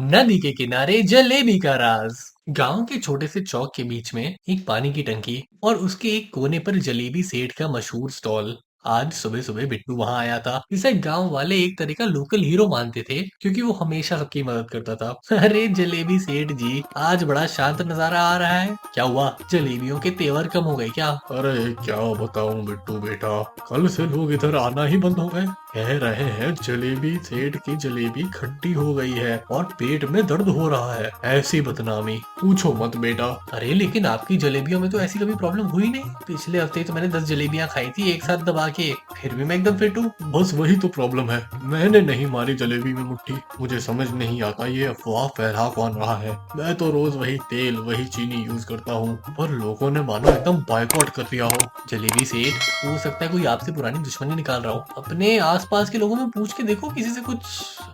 नदी के किनारे जलेबी का राज। गांव के छोटे से चौक के बीच में एक पानी की टंकी और उसके एक कोने पर जलेबी सेठ का मशहूर स्टॉल। आज सुबह सुबह बिट्टू वहां आया था। इसे गांव वाले एक तरह का लोकल हीरो मानते थे क्योंकि वो हमेशा सबकी मदद करता था। अरे जलेबी सेठ जी, आज बड़ा शांत नजारा आ रहा है। क्या हुआ, जलेबियों के तेवर कम हो गए क्या? अरे क्या बताऊं बिट्टू बेटा, कल से लोग इधर आना ही बंद हो गए। कह रहे हैं जलेबी सेठ की जलेबी खट्टी हो गई है और पेट में दर्द हो रहा है। ऐसी बदनामी पूछो मत बेटा। अरे लेकिन आपकी जलेबियों में तो ऐसी कभी प्रॉब्लम हुई नहीं। पिछले हफ्ते तो मैंने 10 जलेबियां खाई थी एक साथ दबा के, फिर भी मैं एकदम फिट हूँ। बस वही तो प्रॉब्लम है, मैंने नहीं मारी जलेबी में मुट्ठी। मुझे समझ नहीं आता ये अफवाह फैला कौन रहा है। मैं तो रोज वही तेल वही चीनी यूज करता हूँ, पर लोगों ने मानो एकदम बायकॉट कर दिया हो। जलेबी सेठ, हो सकता है कोई आपसे पुरानी दुश्मनी निकाल रहा हो। अपने आसपास के लोगों में पूछ के देखो, किसी से कुछ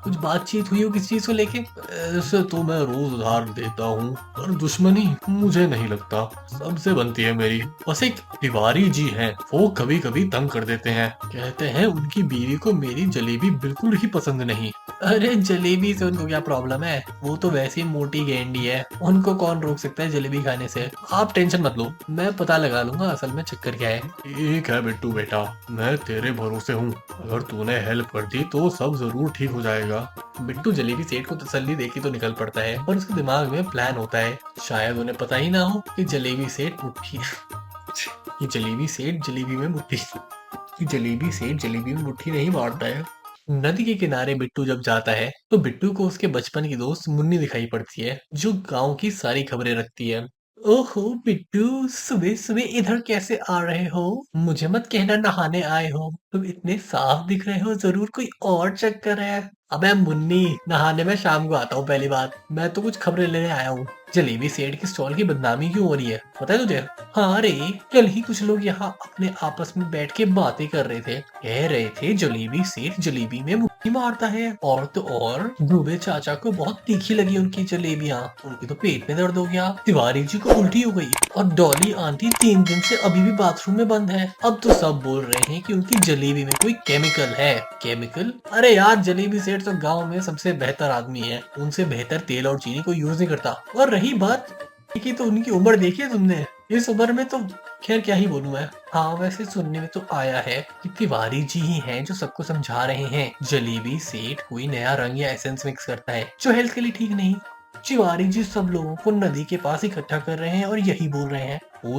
कुछ बातचीत हुई हो किसी चीज को लेके। ऐसे तो मैं रोज उधार देता हूँ, पर दुश्मनी मुझे नहीं लगता, सबसे बनती है मेरी। बस एक तिवारी जी हैं, वो कभी कभी तंग कर देते हैं। कहते हैं उनकी बीवी को मेरी जलेबी बिल्कुल ही पसंद नहीं। अरे जलेबी से उनको क्या प्रॉब्लम है? वो तो वैसे ही मोटी गेंडी है, उनको कौन रोक सकता है जलेबी खाने से। आप टेंशन मत लो, मैं पता लगा लूंगा असल में चक्कर क्या है। ठीक है बिट्टू बेटा, मैं तेरे भरोसे हूँ। अगर तूने हेल्प कर दी तो सब जरूर ठीक हो जाएगा। बिट्टू जलेबी सेठ को तसल्ली देके तो निकल पड़ता है, पर उसके दिमाग में प्लान होता है। शायद उन्हें पता ही ना हो कि जलेबी सेठ मुट्ठी कि जलेबी सेठ जलेबी में मुट्ठी कि जलेबी सेठ जलेबी में मुट्ठी नहीं मारता है। नदी के किनारे बिट्टू जब जाता है तो बिट्टू को उसके बचपन की दोस्त मुन्नी दिखाई पड़ती है, जो गांव की सारी खबरें रखती है। ओहो बिट्टू, सुबह सुबह इधर कैसे आ रहे हो? मुझे मत कहना नहाने आए हो, तुम इतने साफ दिख रहे हो, जरूर कोई और चक्कर है। अबे मुन्नी, नहाने में शाम को आता हूँ पहली बात, मैं तो कुछ खबरें लेने आया हूँ। जलेबी सेठ की स्टॉल की बदनामी क्यों हो रही है, पता है तुझे? हाँ रे, कल ही कुछ लोग यहाँ अपने आपस में बैठ के बातें कर रहे थे। कह रहे थे जलेबी सेठ जलेबी में मुट्ठी मारता है, और तो और दूबे चाचा को बहुत तीखी लगी उनकी जलेबियाँ, उनके तो पेट में दर्द हो गया। तिवारी जी को उल्टी हो गई, और डॉली आंटी 3 दिन से अभी भी बाथरूम में बंद है। अब तो सब बोल रहे हैं कि उनकी जलेबी में कोई केमिकल है। केमिकल? अरे यार, जलेबी सेठ तो गाँव में सबसे बेहतर आदमी है, उनसे बेहतर तेल और चीनी को यूज नहीं करता। और रही बात की, तो उनकी उम्र देखी है तुमने? इस उम्र में तो खैर क्या ही बोलूं मैं। हाँ वैसे सुनने में तो आया है कि तिवारी जी ही हैं जो सबको समझा रहे हैं जलेबी सेठ कोई नया रंग या एसेंस मिक्स करता है जो हेल्थ के लिए ठीक नहीं। तिवारी जी सब लोगों को नदी के पास इकट्ठा कर रहे हैं और यही बोल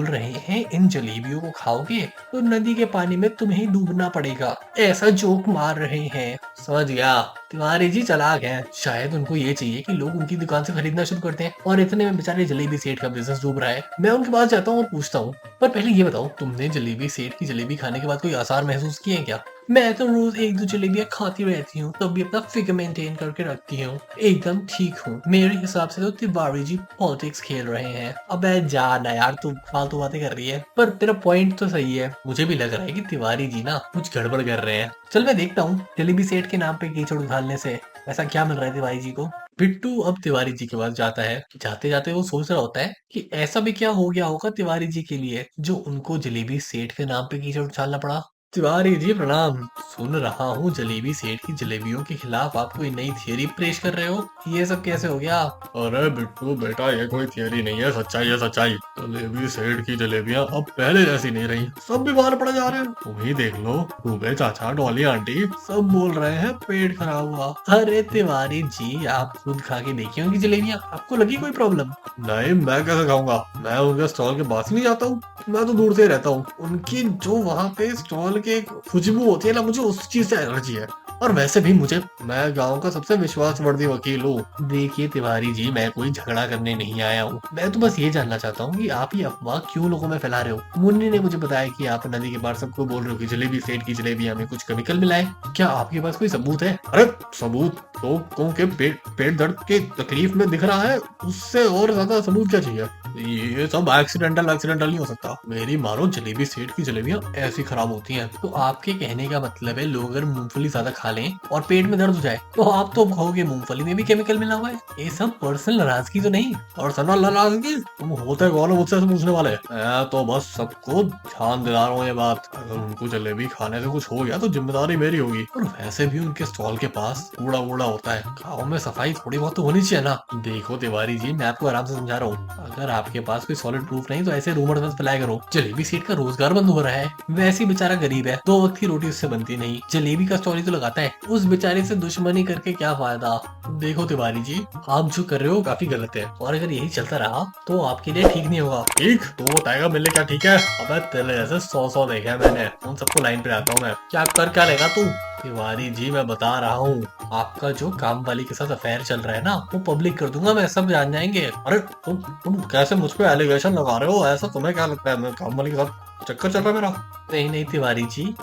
रहे हैं इन जलेबियों को खाओगे तो नदी के पानी में तुम्हें डूबना पड़ेगा, ऐसा जोक मार रहे हैं। समझ गया, तिवारी जी चालाक हैं। शायद उनको ये चाहिए कि लोग उनकी दुकान से खरीदना शुरू करते हैं, और इतने में बेचारे जलेबी सेठ का बिजनेस डूब रहा है। मैं उनके पास जाता हूँ और पूछता हूँ, पर पहले ये बताओ, तुमने जलेबी सेठ की जलेबी खाने के बाद कोई आसार महसूस किए हैं क्या? मैं तो रोज 1-2 जलेबियां खाती रहती हूँ, तब भी अपना फिगर मेंटेन करके रखती हूँ, एकदम ठीक हूँ। मेरे हिसाब से तो तिवारी जी पॉलिटिक्स खेल रहे हैं। अबे जाना यार, तू फालतू बातें कर रही है, पर तेरा पॉइंट तो सही है। मुझे भी लग रहा है कि तिवारी जी ना कुछ गड़बड़ कर रहे हैं। चल मैं देखता हूँ जलेबी सेठ के नाम पे कीचड़ उछालने से ऐसा क्या मिल रहा है तिवारी जी को। बिट्टू अब तिवारी जी के पास जाता है। जाते जाते वो सोच रहा होता है कि ऐसा भी क्या हो गया होगा तिवारी जी के लिए जो उनको जलेबी सेठ के नाम पे कीचड़ उछालना पड़ा। तिवारी जी प्रणाम। सुन रहा हूँ जलेबी सेठ की जलेबियों के खिलाफ आप कोई नई थियरी पेश कर रहे हो, ये सब कैसे हो गया? अरे बिट्टू बेटा, ये कोई थियरी नहीं है, सच्चाई है सच्चाई। जलेबी सेठ की जलेबियां अब पहले जैसी नहीं रही, सब बीमार पड़ जा रहे हैं। तुम ही देख लो, डूबे चाचा डॉली आंटी सब बोल रहे हैं पेट खराब हुआ। अरे तिवारी जी, आप खुद खा के देखिए उनकी जलेबियां, आपको लगी कोई प्रॉब्लम? नहीं, मैं कैसे खाऊंगा, मैं उनके स्टॉल के पास ही नहीं जाता हूँ, मैं तो दूर से ही रहता हूँ। उनकी जो वहाँ पे स्टॉल के खुशबू होती है ना, मुझे उस चीज से एलर्जी है। और वैसे भी मैं गांव का सबसे विश्वासवर्दी वकील हूँ। देखिए तिवारी जी, मैं कोई झगड़ा करने नहीं आया हूँ, मैं तो बस ये जानना चाहता हूँ कि आप ये अफवाह क्यों लोगों में फैला रहे हो। मुन्नी ने मुझे बताया कि आप नदी के पार सबको बोल रहे हो कि जलेबी सेठ की जलेबियां में कुछ केमिकल मिला है। क्या आपके पास कोई सबूत है? अरे सबूत लोगों के पेट पेट दर्द की तकलीफ में दिख रहा है, उससे और ज्यादा सबूत क्या चाहिए। ये सब एक्सीडेंटल एक्सीडेंटल नहीं हो सकता। मेरी मानो जलेबी सेठ की जलेबियां ऐसी खराब होती हैं। तो आपके कहने का मतलब है लोग अगर मूंगफली ज्यादा खा लें और पेट में दर्द हो जाए तो आप तो कहोगे मूंगफली में भी केमिकल मिला हुआ है। ये सब पर्सनल नाराजगी तो नहीं? और सना नाराजगी, तुम होते कौन हो मुझसे ऐसे पूछने वाले? मैं तो बस सबको ध्यान दिला रहा हूँ ये बात। अगर उनको जलेबी खाने से कुछ हो गया तो जिम्मेदारी मेरी होगी। और वैसे भी उनके स्टॉल के पास कूड़ा वूड़ा होता है, गाँव में सफाई थोड़ी बहुत तो होनी चाहिए ना। देखो तिवारी जी, मैं आपको आराम से समझा रहा हूँ, अगर आपके पास कोई सॉलिड प्रूफ नहीं तो ऐसे रूमर मत फैलाया करो। जलेबी सेठ का रोजगार बंद हो रहा है, वैसे ही बेचारा गरीब है, 2 वक्त की रोटी उससे बनती नहीं, जलेबी का स्टॉल ही तो लगाता है, उस बेचारे से दुश्मनी करके क्या फायदा। देखो तिवारी जी, आप जो कर रहे हो काफी गलत है, और अगर यही चलता रहा तो आपके लिए ठीक नहीं होगा। ठीक तो बताएगा मेरे लिए क्या ठीक है? अबे तेरे जैसे 100 देखे हैं मैंने, उन सबको लाइन पे आता हूँ मैं। क्या कर क्या लेगा तू? तिवारी जी, मैं बता रहा हूँ, आपका जो काम वाली के साथ अफेयर चल रहा है ना, वो पब्लिक कर दूंगा मैं, सब जान जाएंगे। अरे तुम कैसे मुझ पे एलिगेशन लगा रहे हो? ऐसा तुम्हें क्या लगता है मैं काम वाली के साथ चक्कर चल रहा है मेरा? नहीं नहीं तिवारी जी,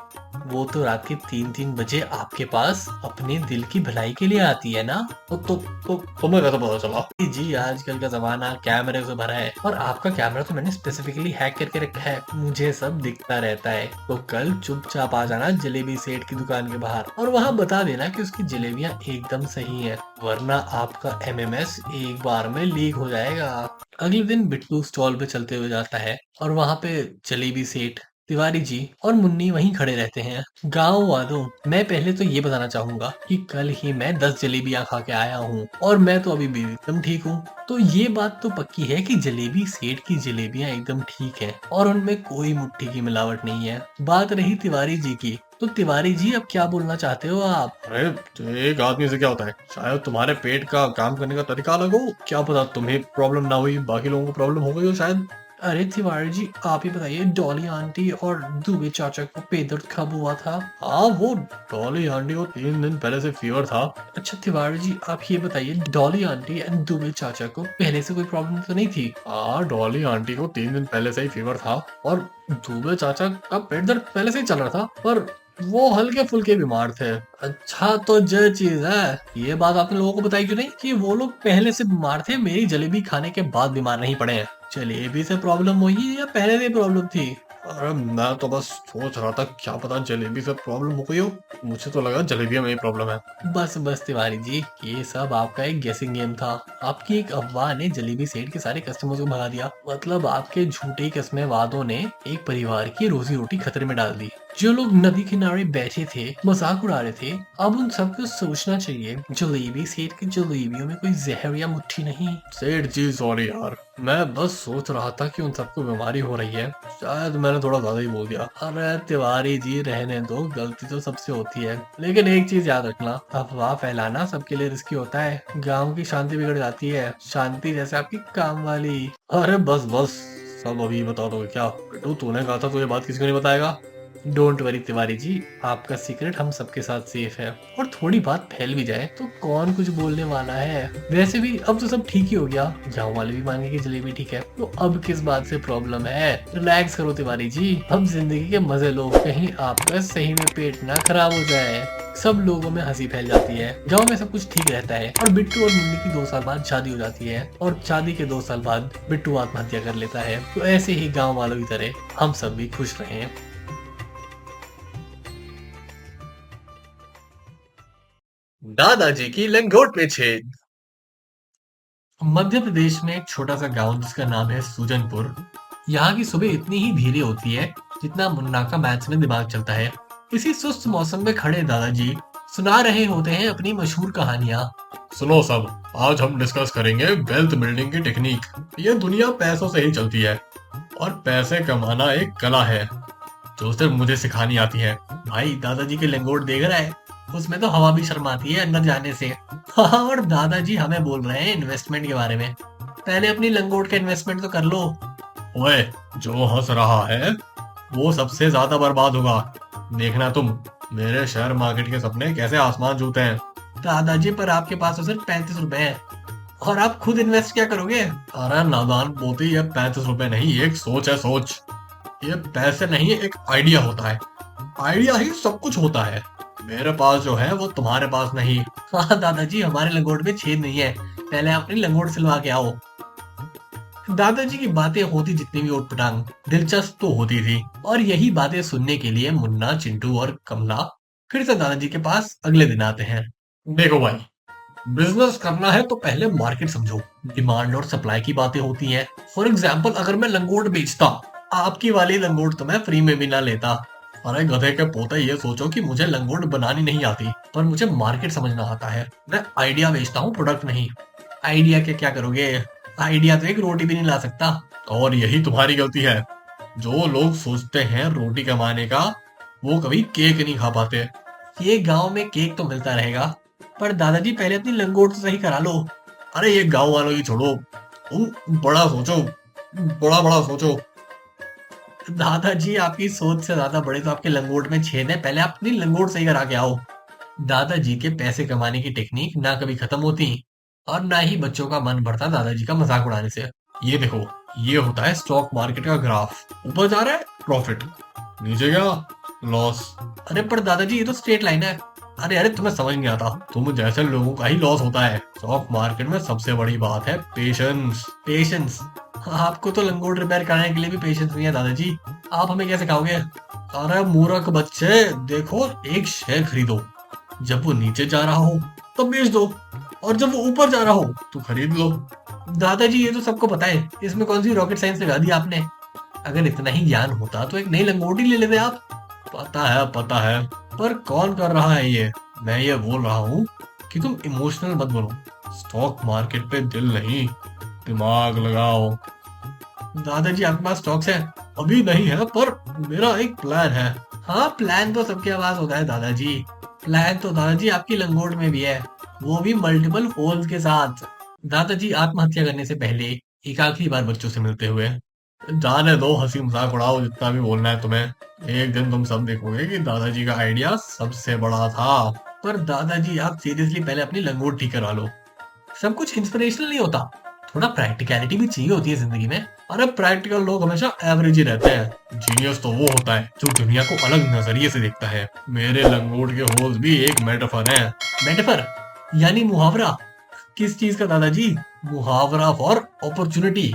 वो तो रात के 3-3 बजे आपके पास अपने दिल की भलाई के लिए आती है ना। तो तुम्हें कैसे पता चला? जी, आजकल का जमाना कैमरे से भरा है, और आपका कैमरा तो मैंने स्पेसिफिकली हैक करके रखा है, मुझे सब दिखता रहता है। तो कल चुपचाप आ जाना जलेबी सेठ की दुकान के बाहर और वहाँ बता देना कि उसकी जलेबियाँ एकदम सही हैं, वरना आपका एमएमएस एक बार में लीक हो जाएगा। अगले दिन बिट्टू स्टॉल पे चलते हुए जाता है और वहाँ पे जलेबी सेठ, तिवारी जी और मुन्नी वहीं खड़े रहते हैं। गाँव वालों, मैं पहले तो ये बताना चाहूंगा कि कल ही मैं 10 जलेबियां खा के आया हूँ और मैं तो अभी भी एकदम ठीक हूँ। तो ये बात तो पक्की है कि जलेबी सेठ की जलेबियां एकदम ठीक है और उनमें कोई मुट्ठी की मिलावट नहीं है। बात रही तिवारी जी की, तो तिवारी जी अब क्या बोलना चाहते हो आप? अरे तो एक आदमी से क्या होता है? शायद तुम्हारे पेट का काम करने का तरीका अलग हो, क्या पता तुम्हें प्रॉब्लम ना हुई, बाकी लोगों को प्रॉब्लम हो गई हो शायद। अरे तिवारी जी, आप ही बताइए, डॉली आंटी और दुबे चाचा को पेट दर्द कब हुआ था? हाँ वो डॉली आंटी को 3 दिन पहले से फीवर था। अच्छा तिवारी जी, आप ये बताइए, डॉली आंटी एंड दुबे चाचा को पहले से कोई प्रॉब्लम तो नहीं थी? हाँ डॉली आंटी को 3 दिन पहले से ही फीवर था, और दूबे चाचा का पेट दर्द पहले से ही चल रहा था, पर वो हल्के फुल्के बीमार थे। अच्छा, तो जो चीज है, ये बात आपने लोगों को बताई क्यों नहीं कि वो लोग पहले से बीमार थे, मेरी जलेबी खाने के बाद बीमार नहीं पड़े हैं? जलेबी से प्रॉब्लम हुई है या पहले से प्रॉब्लम थी? अरे मैं तो बस सोच रहा था क्या पता जलेबी से प्रॉब्लम हो गई हो, मुझे तो लगा जलेबियों में ही प्रॉब्लम है। बस बस तिवारी जी, ये सब आपका एक गेसिंग गेम था। आपकी एक अफवाह ने जलेबी सेठ के सारे कस्टमर्स को भगा दिया। मतलब आपके झूठे कस्में वादों ने एक परिवार की रोजी रोटी खतरे में डाल दी। जो लोग नदी किनारे बैठे थे, मजाक उड़ा रहे थे, अब उन सबको सोचना चाहिए, जलेबी सेठ की जलेबियों में कोई जहर या मुट्ठी नहीं। सेठ जी सॉरी यार, मैं बस सोच रहा था कि उन सबको बीमारी हो रही है, शायद मैंने थोड़ा ज्यादा ही बोल दिया। अरे तिवारी जी, रहने दो, गलती तो सबसे होती है, लेकिन एक चीज याद रखना, अफवाह फैलाना सबके लिए रिस्की होता है, गांव की शांति बिगड़ जाती है, शांति जैसे आपकी काम वाली। अरे बस बस, सब अभी बता दोगे क्या? बेटू तूने कहा था तो ये बात किसी को नहीं बताएगा। डोंट वरी तिवारी जी, आपका सीक्रेट हम सबके साथ सेफ है, और थोड़ी बात फैल भी जाए तो कौन कुछ बोलने वाला है। वैसे भी अब तो सब ठीक ही हो गया, गाँव वाले भी मान गए कि जलेबी ठीक है, तो अब किस बात से प्रॉब्लम है? रिलैक्स करो तिवारी जी, अब जिंदगी के मजे लो, कहीं आपका सही में पेट ना खराब हो जाए। सब लोगों में हंसी फैल जाती है, गांव में सब कुछ ठीक रहता है, और बिट्टू और मुन्नी की 2 साल बाद शादी हो जाती है, और शादी के 2 साल बाद बिट्टू आत्महत्या कर लेता है। तो ऐसे ही गांव वालों की तरह हम सब भी खुश रहें। दादाजी की लंगोट में छेद। मध्य प्रदेश में एक छोटा सा गांव जिसका नाम है सुजनपुर। यहाँ की सुबह इतनी ही धीरे होती है जितना मुन्ना का मैथ्स में दिमाग चलता है। इसी सुस्त मौसम में खड़े दादाजी सुना रहे होते हैं अपनी मशहूर कहानियां। सुनो सब, आज हम डिस्कस करेंगे वेल्थ बिल्डिंग की टेक्निक। ये दुनिया पैसों से ही चलती है, और पैसे कमाना एक कला है जो सिर्फ मुझे सिखानी आती है। भाई, दादाजी के लंगोट देख रहा है, उसमें तो हवा भी शर्माती है अंदर जाने से। हाँ, और दादाजी हमें बोल रहे हैं इन्वेस्टमेंट के बारे में। पहले अपनी लंगोट का इन्वेस्टमेंट तो कर लो। ओए, जो हंस रहा है वो सबसे ज्यादा बर्बाद होगा। देखना तुम, मेरे शेयर मार्केट के सपने कैसे आसमान छूते हैं। दादाजी, पर आपके पास तो सिर्फ 35 रुपए हैं, और आप खुद इन्वेस्ट क्या करोगे? अरे नादान पोती, ये 35 रुपए नहीं, एक सोच है, सोच। ये पैसे नहीं, एक आइडिया होता है। आइडिया ही सब कुछ होता है। मेरे पास जो है वो तुम्हारे पास नहीं। हाँ दादाजी, हमारे लंगोट में छेद नहीं है, पहले आप अपनी लंगोट सिलवा के आओ। दादाजी की बातें होती जितनी भी उटपटांग, दिलचस्प तो होती थी। और यही बातें सुनने के लिए मुन्ना, चिंटू और कमला फिर से दादाजी के पास अगले दिन आते हैं। देखो भाई, बिजनेस करना है तो पहले मार्केट समझो। डिमांड और सप्लाई की बातें होती हैं। फॉर एग्जाम्पल, अगर मैं लंगोट बेचता, आपकी वाली लंगोट तो मैं फ्री में भी ना लेता। अरे गधे के पोते, ये सोचो कि मुझे लंगोट बनानी नहीं आती, पर मुझे मार्केट समझना आता है। मैं आइडिया बेचता हूँ, प्रोडक्ट नहीं। आइडिया के क्या करोगे? आइडिया तो एक रोटी भी नहीं ला सकता। और यही तुम्हारी गलती है। जो लोग सोचते हैं रोटी कमाने का, वो कभी केक नहीं खा पाते। ये गांव में केक तो मिलता रहेगा, पर दादाजी पहले अपनी लंगोट तो सही करा लो। अरे ये गांव वालों की छोड़ो, तुम बड़ा सोचो, बड़ा बड़ा सोचो। दादाजी आपकी सोच से ज्यादा बड़े तो आपके लंगोट में छेद है, पहले आप अपनी लंगोट सही करा के आओ। दादाजी के पैसे कमाने की टेक्निक ना कभी खत्म होती और ना ही बच्चों का मन भरता दादाजी का मजाक उड़ाने से। ये देखो, ये होता है स्टॉक मार्केट का ग्राफ। ऊपर जा रहा है प्रॉफिट, नीचे गया लॉस। अरे पर दादाजी, ये तो स्ट्रेट लाइन है। अरे अरे, तुम्हें समझ नहीं आता, तुम जैसे लोगों का ही लॉस होता है। स्टॉक मार्केट में सबसे बड़ी बात है पेशेंस। पेशेंस? आपको तो लंगोट रिपेयर कराने के लिए भी पेशेंस नहीं है दादाजी। आप हमें कैसे खाओगे? अरे मूर्ख बच्चे, देखो, एक शेयर खरीदो, जब वो नीचे जा रहा हो तब बेच दो, और जब वो ऊपर जा रहा हो तो खरीद लो। दादाजी ये तो सबको पता है, इसमें कौन सी रॉकेट साइंस लगा दी आपने? अगर इतना ही ज्ञान होता तो एक नई लंगोटी ले लेते आप। पता है, पर कौन कर रहा है ये? मैं ये बोल रहा हूँ कि तुम इमोशनल मत बनो। स्टॉक मार्केट पे दिल नहीं, दिमाग लगाओ। दादाजी आपके पास स्टॉक्स है? अभी नहीं है, पर मेरा एक प्लान है। हाँ, प्लान तो सबके पास होता है दादाजी। प्लान तो दादाजी आपकी लंगोट में भी है, वो भी मल्टीपल होल्स के साथ। दादाजी आत्महत्या करने से पहले एक आखिरी बार बच्चों से मिलते हुए, जाने दो, हंसी मजाक उड़ाओ जितना भी बोलना है तुम्हें। एक दिन तुम सब देखोगे कि दादाजी का आइडिया सबसे बड़ा था। पर दादाजी, आप सीरियसली पहले अपनी लंगोट ठीक करा लो। सब कुछ इंस्पिरेशनल नहीं होता, थोड़ा प्रैक्टिकलिटी भी चाहिए होती है जिंदगी में। और अब प्रैक्टिकल लोग हमेशा एवरेज ही रहते हैं। जीनियस तो वो होता है जो दुनिया को अलग नजरिए से देखता है। मेरे लंगोट के होल्स भी एक मेटाफर है। मेटाफर यानी मुहावरा? किस चीज का दादाजी? मुहावरा फॉर अपॉर्चुनिटी।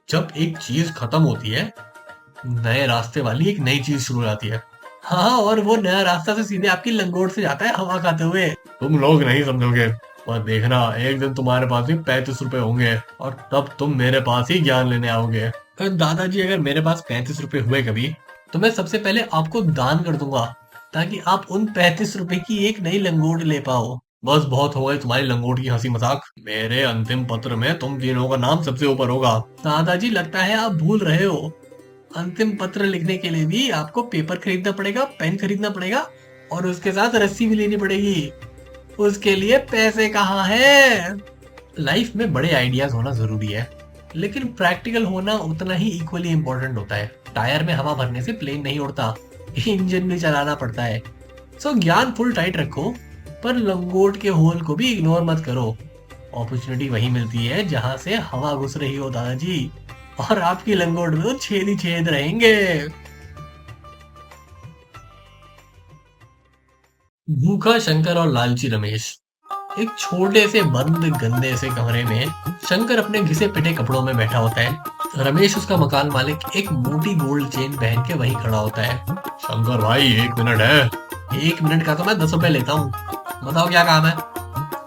जब एक चीज खत्म होती है, नए रास्ते वाली एक नई चीज शुरू हो जाती है। हाँ, और वो नया रास्ता तो सीधे आपकी लंगोट से जाता है, हवा खाते हुए। तुम लोग नहीं समझोगे, पर देखना, एक दिन तुम्हारे पास भी 35 रुपए होंगे और तब तुम मेरे पास ही ज्ञान लेने आओगे। पर दादाजी, अगर मेरे पास 35 रुपए हुए कभी, तो मैं सबसे पहले आपको दान कर दूंगा, ताकि आप उन 35 रुपए की एक नई लंगोट ले पाओ। बस बहुत हो गई तुम्हारी लंगोट की हंसी मजाक। मेरे अंतिम पत्र में तुम तीनों का नाम सबसे ऊपर होगा। दादाजी, लगता है आप भूल रहे हो, अंतिम पत्र लिखने के लिए भी आपको पेपर खरीदना पड़ेगा, पेन खरीदना पड़ेगा, और उसके साथ रस्सी भी लेनी पड़ेगी। उसके लिए पैसे कहाँ है? लाइफ में बड़े आइडियाज होना जरूरी है, लेकिन प्रैक्टिकल होना उतना ही इक्वली इम्पोर्टेंट होता है। टायर में हवा भरने से प्लेन नहीं उड़ता, इंजन भी चलाना पड़ता है। सो ज्ञान फुल टाइट रखो, पर लंगोट के होल को भी इग्नोर मत करो। अपॉर्चुनिटी वही मिलती है जहां से हवा घुस रही हो दादाजी, और आपकी लंगोट में तो छेद ही छेद रहेंगे। भूखा शंकर और लालची रमेश। एक छोटे से बंद गंदे से कमरे में शंकर अपने घिसे पिटे कपड़ों में बैठा होता है। रमेश, उसका मकान मालिक, एक मोटी गोल्ड चेन पहन के वहीं खड़ा होता है। शंकर भाई, 1 मिनट है? 1 मिनट का तो मैं 10 रुपए लेता हूँ, बताओ क्या काम है?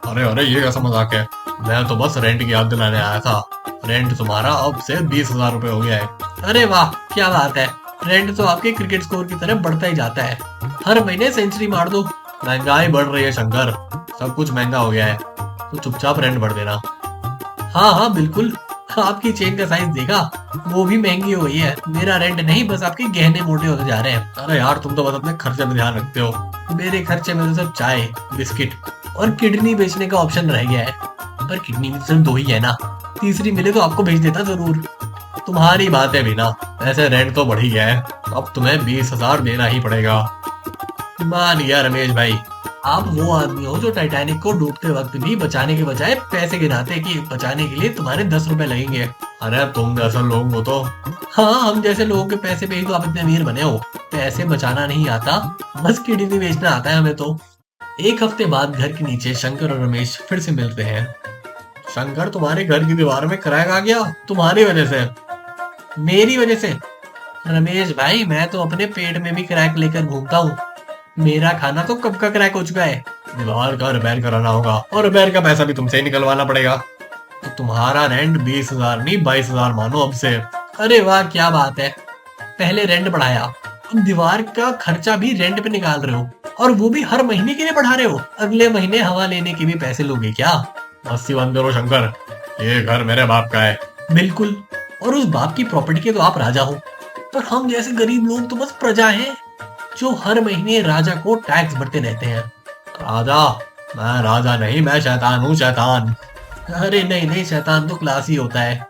अरे अरे, ये कैसा मजाक है? मैं तो बस रेंट की याद दिलाने आया था। रेंट तुम्हारा अब से 20,000 रुपए हो गया है। अरे वाह, क्या बात है। रेंट तो आपके क्रिकेट स्कोर की तरह बढ़ता ही जाता है, हर महीने सेंचुरी मार दो। महंगाई बढ़ रही है शंकर, सब कुछ महंगा हो गया है, तो चुपचाप रेंट भर देना। हाँ हाँ बिल्कुल, आपकी चेन का साइज देखा, वो भी महंगी हो गई है। मेरा रेंट नहीं, बस आपके गहने मोटे होते जा रहे हैं। अरे यार, तुम तो बस अपने खर्चे में ध्यान रखते हो। मेरे खर्चे में तो सिर्फ चाय, बिस्किट और किडनी बेचने का ऑप्शन रह गया है। पर किडनी में सिर्फ 2 ही है ना, तीसरी मिले तो आपको भेज देता जरूर। तुम्हारी बात है भी ना, वैसे रेंट तो बढ़ ही गया है, अब तुम्हें 20,000 देना ही पड़ेगा। मान गया रमेश भाई, आप वो आदमी हो जो टाइटैनिक को डूबते वक्त भी बचाने के बजाय पैसे गिनाते कि बचाने के लिए तुम्हारे 10 रुपए लगेंगे। अरे तुम जैसा लोग हो तो। हाँ, हम जैसे लोगों के पैसे पे ही तो आप इतने अमीर बने हो। पैसे बचाना नहीं आता, बस किडनी बेचना आता है हमें तो। एक हफ्ते बाद घर के नीचे शंकर और रमेश फिर से मिलते हैं। शंकर, तुम्हारे घर की दीवार में क्रैक आ गया तुम्हारी वजह से। मेरी वजह से? रमेश भाई, मैं तो अपने पेट में भी क्रैक लेकर घूमता हूँ। मेरा खाना तो कब का क्रैक हो चुका है। दीवार का रिपेयर कराना होगा और रिपेयर का पैसा भी तुमसे ही निकलवाना पड़ेगा। तो तुम्हारा रेंट 20,000 नहीं 22,000 मानो अब से। अरे वाह, क्या बात है। पहले रेंट बढ़ाया, अब दीवार का खर्चा भी रेंट पे निकाल रहे हो, और वो भी हर महीने के लिए बढ़ा रहे हो। अगले महीने हवा लेने के भी पैसे लोगे क्या? मस्ती बंद करो शंकर, ये घर मेरे बाप का है। बिल्कुल, और उस बाप की प्रॉपर्टी के तो आप राजा हो, पर हम जैसे गरीब लोग तो बस प्रजा हैं, जो हर महीने राजा को टैक्स भरते रहते हैं। राजा? मैं राजा नहीं, मैं शैतान हूँ, शैतान। अरे नहीं नहीं, शैतान तो क्लास ही होता है।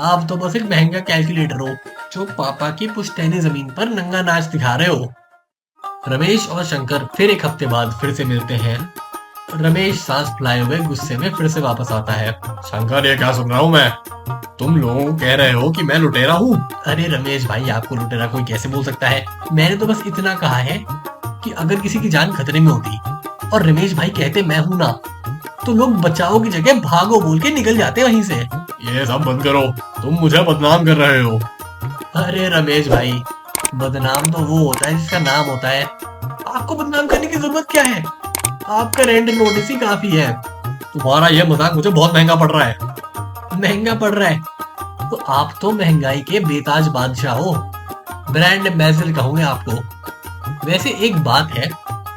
आप तो बस एक महंगा कैलकुलेटर हो, जो पापा की पुश्तैनी जमीन पर नंगा नाच दिखा रहे हो। रमेश और शंकर फिर एक हफ्ते बाद फिर से मिलते हैं। रमेश सांस फुलाए हुए गुस्से में फिर से वापस आता है। शंकर, ये क्या सुन रहा हूँ मैं? तुम लोगों को कह रहे हो कि मैं लुटेरा हूँ? अरे रमेश भाई, आपको लुटेरा कोई कैसे बोल सकता है? मैंने तो बस इतना कहा है कि अगर किसी की जान खतरे में होती और रमेश भाई कहते मैं हूं ना, तो लोग बचाओ की जगह भागो बोल के निकल जाते वहीं से। ये सब बंद करो, तुम मुझे बदनाम कर रहे हो। अरे रमेश भाई, बदनाम तो वो होता है जिसका नाम होता है। आपको बदनाम करने की जरूरत क्या है? आपका रेंट नोटिस ही काफी है। तुम्हारा यह मजाक मुझे बहुत महंगा पड़ रहा है। महंगा पड़ रहा है? तो आप तो महंगाई के बेताज बादशाह हो, ब्रांड एम्बेसडर कहूंगे आपको। वैसे एक बात है,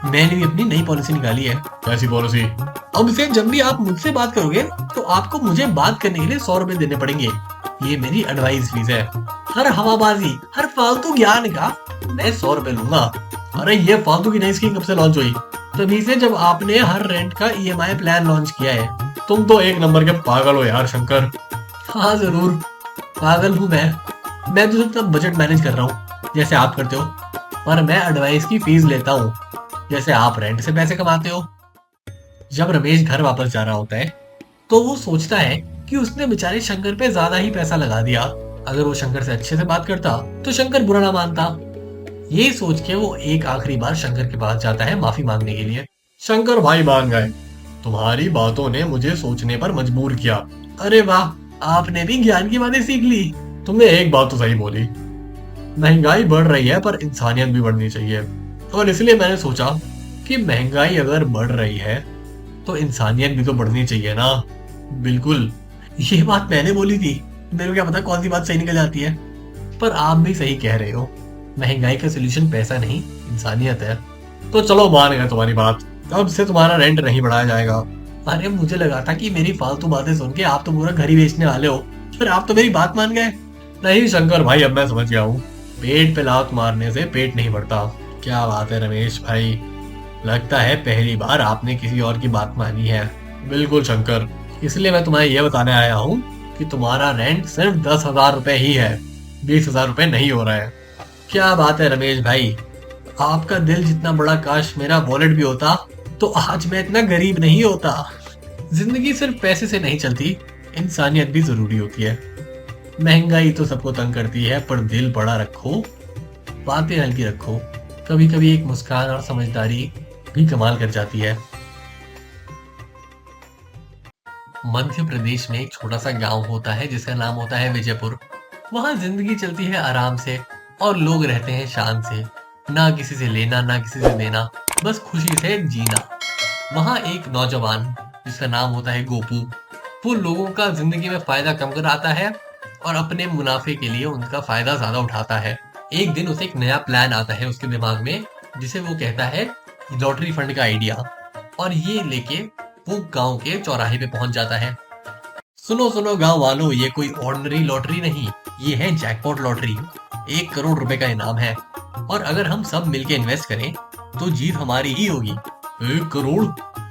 मैंने भी अपनी नई पॉलिसी निकाली है। कैसी पॉलिसी? अब से जब भी आप मुझसे बात करोगे तो आपको मुझे बात करने के लिए 100 रुपए देने पड़ेंगे। ये मेरी एडवाइस फीस है। हर हवाबाजी, हर फालतू ज्ञान का मैं 100 रुपए लूंगा। अरे ये फालतू की नई स्कीम कब से लॉन्च हुई? तभी से जब आपने हर रेंट का ईएमआई प्लान लॉन्च किया है। तुम तो एक नंबर के पागल हो यार शंकर। हाँ जरूर पागल हूँ मैं तो सिर्फ बजट मैनेज कर रहा हूँ जैसे आप करते हो, पर मैं एडवाइस की फीस लेता हूँ जैसे आप रेंट से पैसे कमाते हो। जब रमेश घर वापस जा रहा होता है तो वो सोचता है कि उसने बेचारे शंकर पे ज्यादा ही पैसा लगा दिया। अगर वो शंकर से अच्छे से बात करता तो शंकर बुरा ना मानता। ये सोच के वो एक आखिरी बार शंकर के पास जाता है माफी मांगने के लिए। शंकर भाई मान गए, तुम्हारी बातों ने मुझे सोचने पर मजबूर किया। अरे वाह, आपने भी ज्ञान की बातें सीख ली। तुमने एक बात तो सही बोली, महंगाई बढ़ रही है पर इंसानियत भी बढ़नी चाहिए, और इसलिए मैंने सोचा कि महंगाई अगर बढ़ रही है तो इंसानियत भी तो बढ़नी चाहिए ना। बिल्कुल, ये बात मैंने बोली थी, मेरे को क्या पता कौन सी बात सही निकल जाती है। पर आप भी सही कह रहे हो, महंगाई का सोल्यूशन पैसा नहीं इंसानियत है। तो चलो मान गए तुम्हारी बात, अब से तुम्हारा रेंट नहीं बढ़ाया जाएगा। अरे मुझे लगा था कि मेरी फालतू बातें सुन के आप तो पूरा घर ही बेचने वाले हो, फिर आप तो मेरी बात मान गए। नहीं शंकर भाई, अब मैं समझ गया हूँ, पेट पे लात मारने से पेट नहीं बढ़ता। क्या बात है रमेश भाई, लगता है पहली बार आपने किसी और की बात मानी है। बिल्कुल शंकर, इसलिए मैं तुम्हें यह बताने आया हूँ कि तुम्हारा रेंट सिर्फ 10,000 रुपए ही है, 20,000 रुपए नहीं हो रहा है। क्या बात है रमेश भाई, आपका दिल जितना बड़ा काश मेरा वॉलेट भी होता तो आज मैं इतना गरीब नहीं होता। जिंदगी सिर्फ पैसे से नहीं चलती, इंसानियत भी जरूरी होती है। महंगाई तो सबको तंग करती है, पर दिल बड़ा रखो, बातें हल्की रखो, कभी कभी एक मुस्कान और समझदारी भी कमाल कर जाती है। मध्य प्रदेश में एक छोटा सा गांव होता है जिसका नाम होता है विजयपुर। वहां जिंदगी चलती है आराम से और लोग रहते हैं शान से, ना किसी से लेना ना किसी से देना, बस खुशी से जीना। वहां एक नौजवान जिसका नाम होता है गोपू, वो लोगों का जिंदगी में फायदा कम कराता है और अपने मुनाफे के लिए उनका फायदा ज्यादा उठाता है। एक दिन उसे एक नया प्लान आता है उसके दिमाग में, जिसे वो कहता है लॉटरी फंड का आइडिया, और ये लेके वो गांव के चौराहे पे पहुंच जाता है। सुनो सुनो गांव वालों, ये कोई ऑर्डिनरी लॉटरी नहीं, ये है जैकपॉट लॉटरी। 1 करोड़ रुपए का इनाम है, और अगर हम सब मिलके इन्वेस्ट करें तो जीत हमारी ही होगी। 1 करोड़?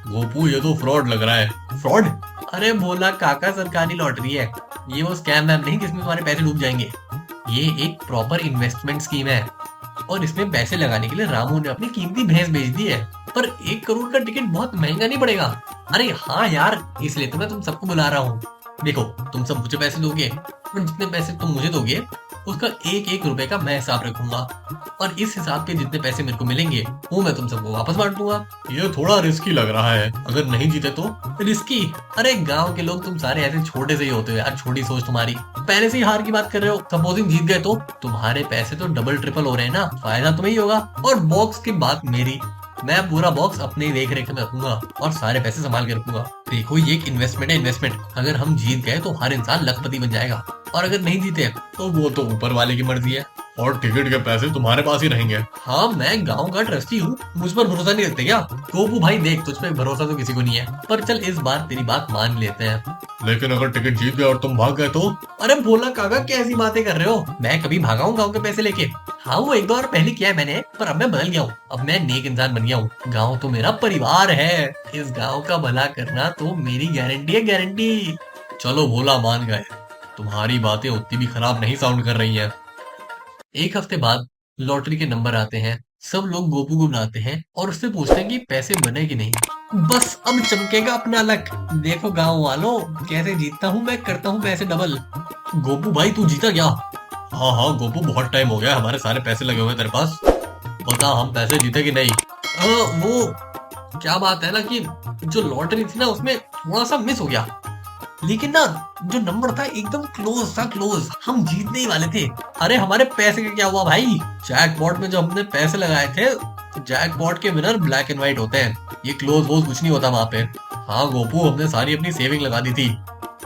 गोपू, ये तो फ्रॉड लग रहा है। फ्रॉड? अरे भोला काका, सरकारी लॉटरी है, ये वो स्कैम वैम नहीं जिसमें तुम्हारे पैसे डूब जाएंगे। ये एक प्रॉपर इन्वेस्टमेंट स्कीम है, और इसमें पैसे लगाने के लिए रामू ने अपनी कीमती भैंस बेच दी है। पर 1 करोड़ का टिकट बहुत महंगा नहीं पड़ेगा? अरे हाँ यार, इसलिए तो मैं तुम सबको बुला रहा हूँ। देखो, तुम सब मुझे पैसे दोगे, पर जितने पैसे तुम मुझे दोगे उसका एक एक रुपए का मैं हिसाब रखूंगा और इस हिसाब के जितने पैसे मेरे को मिलेंगे वो मैं तुम सबको वापस बांट दूंगा। ये थोड़ा रिस्की लग रहा है, अगर नहीं जीते तो? रिस्की? अरे गांव के लोग तुम सारे ऐसे छोटे से ही होते हो यार, छोटी सोच तुम्हारी। पहले से ही हार की बात कर रहे हो, सपोजिंग जीत गए तो तुम्हारे पैसे तो डबल ट्रिपल हो रहे हैं ना, फायदा तुम्हें ही होगा। और बॉक्स की बात मेरी, मैं पूरा बॉक्स अपने देख रेख में रखूंगा और सारे पैसे संभाल के रखूंगा। देखो ये एक इन्वेस्टमेंट है, इन्वेस्टमेंट। अगर हम जीत गए तो हर इंसान लखपति बन जाएगा और अगर नहीं जीते तो वो तो ऊपर वाले की मर्जी है, और टिकट के पैसे तुम्हारे पास ही रहेंगे। हाँ मैं गांव का ट्रस्टी हूँ, मुझ पर भरोसा नहीं रखते क्या? गोपू भाई देख, तुझ पे भरोसा तो किसी को नहीं है, पर चल इस बार तेरी बात मान लेते हैं। लेकिन अगर टिकट जीत गए और तुम भाग गए तो? अरे भोला काका कैसी बातें कर रहे हो, मैं कभी भागा हूँ गाँव के पैसे लेके? हाँ वो एक दो बार पहले किया है मैंने, पर अब मैं बदल गया हूँ, अब मैं नेक इंसान बन गया हूँ। गाँव तो मेरा परिवार है, इस गाँव का भला करना तो मेरी गारंटी है, गारंटी। चलो भोला मान गए, तुम्हारी बातें उतनी भी खराब नहीं साउंड कर रही हैं। एक हफ्ते बाद लॉटरी के नंबर आते हैं, सब लोग गोपू को बुलाते हैं और उससे पूछते हैं कि पैसे बने कि नहीं। बस अब चमकेगा अपना लक, देखो गांव वालों कैसे जीतता हूँ मैं, करता हूँ पैसे डबल। गोपू भाई तू जीता क्या? हाँ हाँ गोपू, बहुत टाइम हो गया, हमारे सारे पैसे लगे हुए तेरे पास, बता हम पैसे जीते कि नहीं? वो क्या बात है ना कि जो लॉटरी थी ना उसमें थोड़ा सा मिस हो गया, लेकिन ना जो नंबर था एकदम क्लोज था, क्लोज, हम जीतने ही वाले थे। अरे हमारे पैसे का क्या हुआ भाई? जैकपॉट में जो हमने पैसे लगाए थे, जैकपॉट के विनर ब्लैक एंड व्हाइट होते हैं, ये क्लोज वोज कुछ नहीं होता वहां पे। हाँ गोपू, हमने सारी अपनी सेविंग लगा दी थी,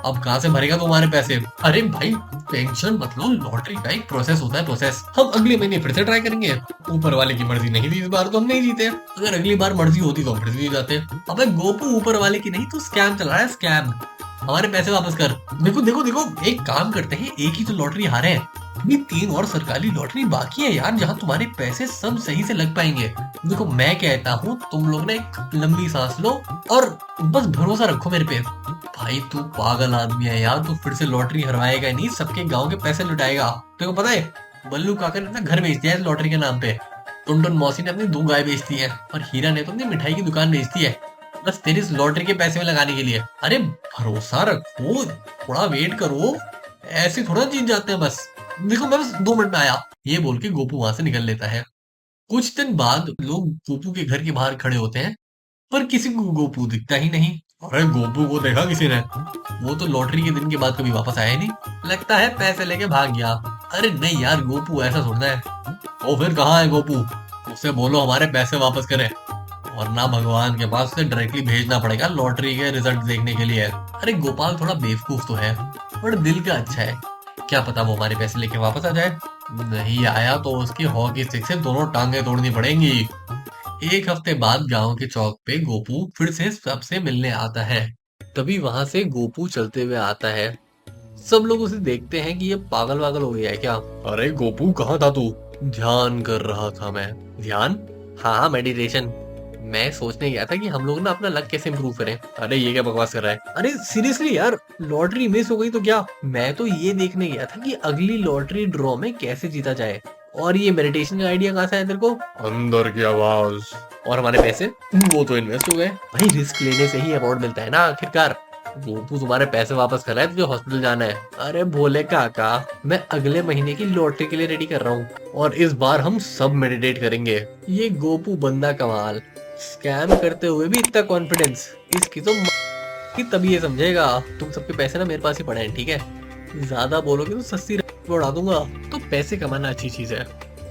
अब कहाँ से भरेगा तुम्हारे पैसे? अरे भाई टेंशन मत लो, लॉटरी का एक प्रोसेस होता है, प्रोसेस। हम अगले महीने फिर से ट्राई करेंगे। ऊपर वाले की मर्जी नहीं थी इस बार, तो हम नहीं जीते। अगर अगली बार मर्जी होती तो हम फिर जीत जाते। अबे गोपू ऊपर वाले की नहीं, तो स्कैम चला रहा है, स्कैम। हमारे पैसे वापस कर। देखो देखो देखो, एक काम करते हैं, एक ही तो लॉटरी हारे हैं, अभी 3 और सरकारी लॉटरी बाकी है यार, जहाँ तुम्हारे पैसे सब सही से लग पाएंगे। देखो मैं कहता हूँ तुम लोग ना एक लंबी सांस लो और बस भरोसा रखो मेरे पे। भाई तू पागल आदमी है यार, तू फिर से लॉटरी हरवाएगा नहीं, सबके गांव के पैसे लुटाएगा। तेरे को पता है बल्लू काका ने अपना घर बेच दिया है लॉटरी के नाम पे, टुनटुन मौसी ने अपनी 2 गाय बेच दी है और हीरा ने तो अपनी मिठाई की दुकान बेच दी है, बस तेरी इस लॉटरी के पैसे में लगाने के लिए। अरे भरोसा रखो, थोड़ा वेट करो, ऐसे थोड़ा जीत जाते हैं बस। देखो मैं बस 2 मिनट में आया, ये बोल के गोपू वहां से निकल लेता है। कुछ दिन बाद लोग गोपू के घर के बाहर खड़े होते हैं, पर किसी को गोपू दिखता ही नहीं। अरे गोपू को देखा किसी ने? वो तो लॉटरी के दिन के बाद कभी वापस आया नहीं, लगता है पैसे लेके भाग गया। अरे नहीं यार गोपू ऐसा थोड़ा है। तो फिर कहाँ है गोपू? उससे बोलो हमारे पैसे वापस करे, वरना भगवान के पास से डायरेक्टली भेजना पड़ेगा लॉटरी के रिजल्ट देखने के लिए। अरे गोपाल थोड़ा बेवकूफ तो है, पर दिल का अच्छा है, क्या पता वो हमारे पैसे लेके वापस आ जाए। नहीं आया तो उसकी हॉकी स्टिक से दोनों टांगे तोड़नी पड़ेंगी। एक हफ्ते बाद गांव के चौक पे गोपू फिर से सबसे मिलने आता है। तभी वहां से गोपू चलते हुए आता है, सब लोग उसे देखते हैं कि ये पागल वागल हो गया है क्या। अरे गोपू कहाँ था तू? ध्यान कर रहा था मैं। ध्यान? हाँ मेडिटेशन। मैं सोचने गया था कि हम लोग ना अपना लक कैसे इम्प्रूव करें। अरे ये क्या बकवास कर रहा है? अरे सीरियसली यार, लॉटरी मिस हो गई तो क्या? मैं तो ये देखने गया था कि अगली लॉटरी ड्रॉ में कैसे जीता जाए। और ये मेडिटेशन का आइडिया कहाँ से आया तेरे को? अंदर की आवाज। और हमारे पैसे? वो तो इन्वेस्ट हो गए। भाई रिस्क लेने से ही अवार्ड मिलता है ना आखिरकार। गोपू तुम्हारे पैसे वापस कर रहा है, तुझे हॉस्पिटल जाना है। अरे भोले काका, मैं अगले महीने की लॉटरी के लिए रेडी कर रहा हूँ और इस बार हम सब मेडिटेट करेंगे। ये गोपू बंदा कमाल, स्कैम करते हुए भी इतना कॉन्फिडेंस, इसकी तो कि तभी ये समझेगा। तुम सबके पैसे ना मेरे पास ही पड़े हैं, ठीक है? ज्यादा बोलोगे तो सस्ती उड़ा दूंगा। तो पैसे कमाना अच्छी चीज है,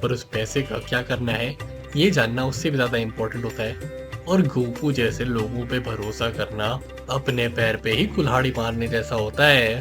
पर उस पैसे का क्या करना है ये जानना उससे भी ज्यादा इम्पोर्टेंट होता है। और गोपू जैसे लोगों पे भरोसा करना अपने पैर पे ही कुल्हाड़ी मारने जैसा होता है।